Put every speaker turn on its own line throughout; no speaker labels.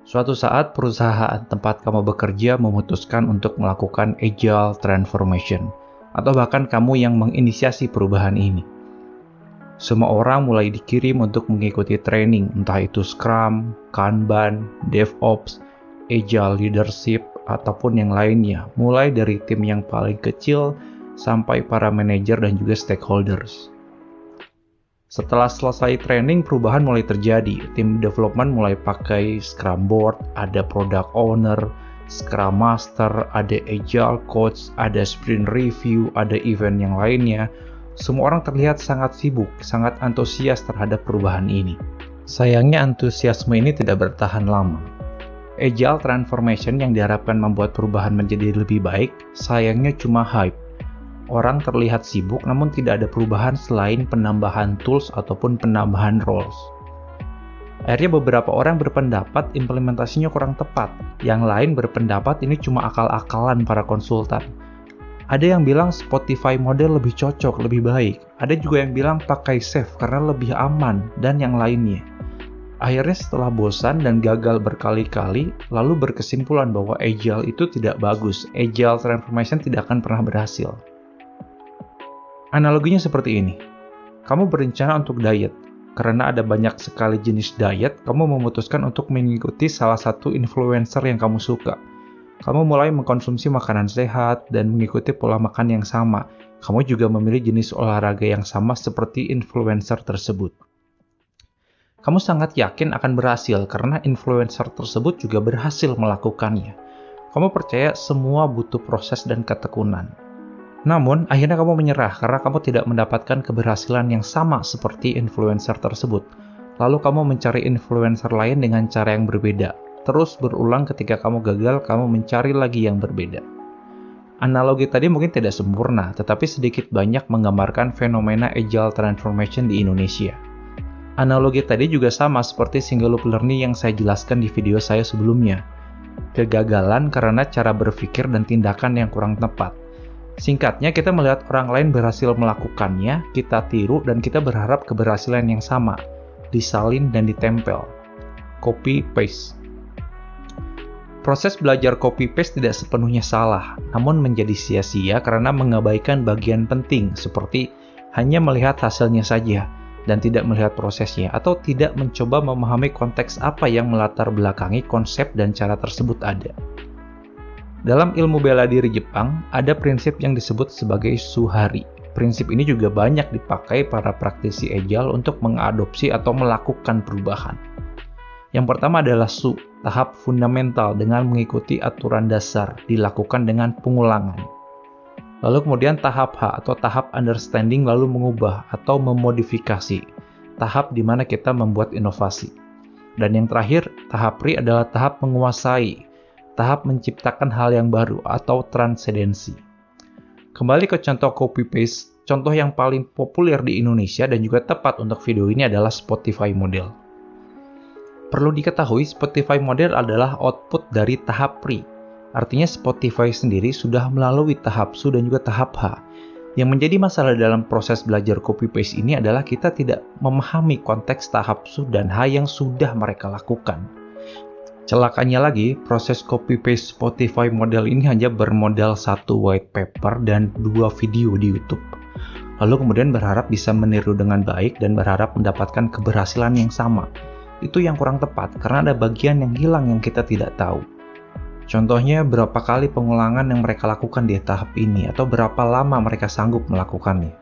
Suatu saat perusahaan tempat kamu bekerja memutuskan untuk melakukan agile transformation, atau bahkan kamu yang menginisiasi perubahan ini. Semua orang mulai dikirim untuk mengikuti training, entah itu Scrum, Kanban, DevOps, Agile Leadership, ataupun yang lainnya, mulai dari tim yang paling kecil sampai para manajer dan juga stakeholders. Setelah selesai training, perubahan mulai terjadi. Tim development mulai pakai Scrum Board, ada Product Owner, Scrum Master, ada Agile Coach, ada Sprint Review, ada event yang lainnya. Semua orang terlihat sangat sibuk, sangat antusias terhadap perubahan ini. Sayangnya antusiasme ini tidak bertahan lama. Agile Transformation yang diharapkan membuat perubahan menjadi lebih baik, sayangnya cuma hype. Orang terlihat sibuk namun tidak ada perubahan selain penambahan tools ataupun penambahan roles. Akhirnya beberapa orang berpendapat implementasinya kurang tepat. Yang lain berpendapat ini cuma akal-akalan para konsultan. Ada yang bilang Spotify model lebih cocok, lebih baik. Ada juga yang bilang pakai Safe karena lebih aman dan yang lainnya. Akhirnya setelah bosan dan gagal berkali-kali, lalu berkesimpulan bahwa Agile itu tidak bagus. Agile Transformation tidak akan pernah berhasil. Analoginya seperti ini. Kamu berencana untuk diet. Karena ada banyak sekali jenis diet, kamu memutuskan untuk mengikuti salah satu influencer yang kamu suka. Kamu mulai mengkonsumsi makanan sehat dan mengikuti pola makan yang sama. Kamu juga memilih jenis olahraga yang sama seperti influencer tersebut. Kamu sangat yakin akan berhasil karena influencer tersebut juga berhasil melakukannya. Kamu percaya semua butuh proses dan ketekunan. Namun, akhirnya kamu menyerah karena kamu tidak mendapatkan keberhasilan yang sama seperti influencer tersebut. Lalu kamu mencari influencer lain dengan cara yang berbeda. Terus berulang ketika kamu gagal, kamu mencari lagi yang berbeda. Analogi tadi mungkin tidak sempurna, tetapi sedikit banyak menggambarkan fenomena Agile Transformation di Indonesia. Analogi tadi juga sama seperti single loop learning yang saya jelaskan di video saya sebelumnya. Kegagalan karena cara berpikir dan tindakan yang kurang tepat. Singkatnya, kita melihat orang lain berhasil melakukannya, kita tiru, dan kita berharap keberhasilan yang sama, disalin dan ditempel. Copy-paste. Proses belajar copy-paste tidak sepenuhnya salah, namun menjadi sia-sia karena mengabaikan bagian penting, seperti hanya melihat hasilnya saja, dan tidak melihat prosesnya, atau tidak mencoba memahami konteks apa yang melatar belakangi konsep dan cara tersebut ada. Dalam ilmu bela diri Jepang, ada prinsip yang disebut sebagai Suhari. Prinsip ini juga banyak dipakai para praktisi Agile untuk mengadopsi atau melakukan perubahan. Yang pertama adalah Su, tahap fundamental dengan mengikuti aturan dasar, dilakukan dengan pengulangan. Lalu kemudian tahap H atau tahap understanding lalu mengubah atau memodifikasi, tahap di mana kita membuat inovasi. Dan yang terakhir, tahap Ri adalah tahap menguasai, tahap menciptakan hal yang baru atau transendensi. Kembali ke contoh copy-paste, contoh yang paling populer di Indonesia dan juga tepat untuk video ini adalah Spotify model. Perlu diketahui, Spotify model adalah output dari tahap Pri. Artinya Spotify sendiri sudah melalui tahap Su dan juga tahap H. Yang menjadi masalah dalam proses belajar copy-paste ini adalah kita tidak memahami konteks tahap Su dan H yang sudah mereka lakukan. Celakanya lagi, proses copy-paste Spotify model ini hanya bermodal satu white paper dan 2 video di YouTube. Lalu kemudian berharap bisa meniru dengan baik dan berharap mendapatkan keberhasilan yang sama. Itu yang kurang tepat, karena ada bagian yang hilang yang kita tidak tahu. Contohnya, berapa kali pengulangan yang mereka lakukan di tahap ini, atau berapa lama mereka sanggup melakukannya.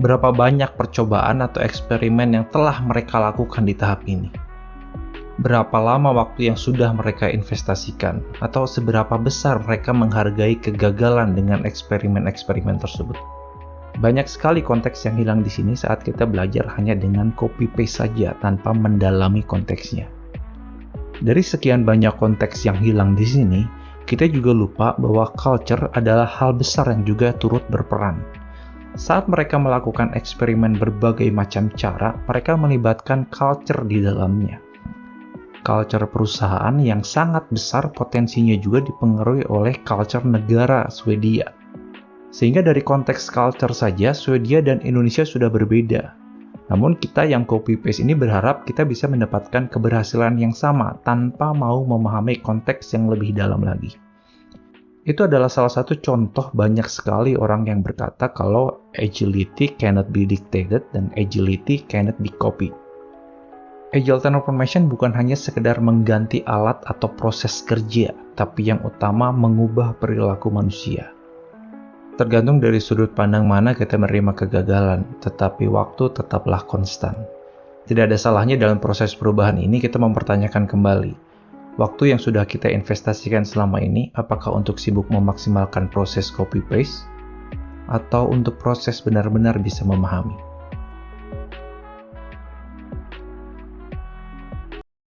Berapa banyak percobaan atau eksperimen yang telah mereka lakukan di tahap ini. Berapa lama waktu yang sudah mereka investasikan, atau seberapa besar mereka menghargai kegagalan dengan eksperimen-eksperimen tersebut. Banyak sekali konteks yang hilang di sini saat kita belajar hanya dengan copy-paste saja tanpa mendalami konteksnya. Dari sekian banyak konteks yang hilang di sini, kita juga lupa bahwa culture adalah hal besar yang juga turut berperan. Saat mereka melakukan eksperimen berbagai macam cara, mereka melibatkan culture di dalamnya. Culture perusahaan yang sangat besar potensinya juga dipengaruhi oleh culture negara Swedia. Sehingga dari konteks culture saja, Swedia dan Indonesia sudah berbeda. Namun kita yang copy-paste ini berharap kita bisa mendapatkan keberhasilan yang sama tanpa mau memahami konteks yang lebih dalam lagi. Itu adalah salah satu contoh banyak sekali orang yang berkata kalau agility cannot be dictated dan agility cannot be copied. Agile transformation bukan hanya sekedar mengganti alat atau proses kerja, tapi yang utama mengubah perilaku manusia. Tergantung dari sudut pandang mana kita menerima kegagalan, tetapi waktu tetaplah konstan. Tidak ada salahnya dalam proses perubahan ini kita mempertanyakan kembali, waktu yang sudah kita investasikan selama ini, apakah untuk sibuk memaksimalkan proses copy-paste, atau untuk proses benar-benar bisa memahami?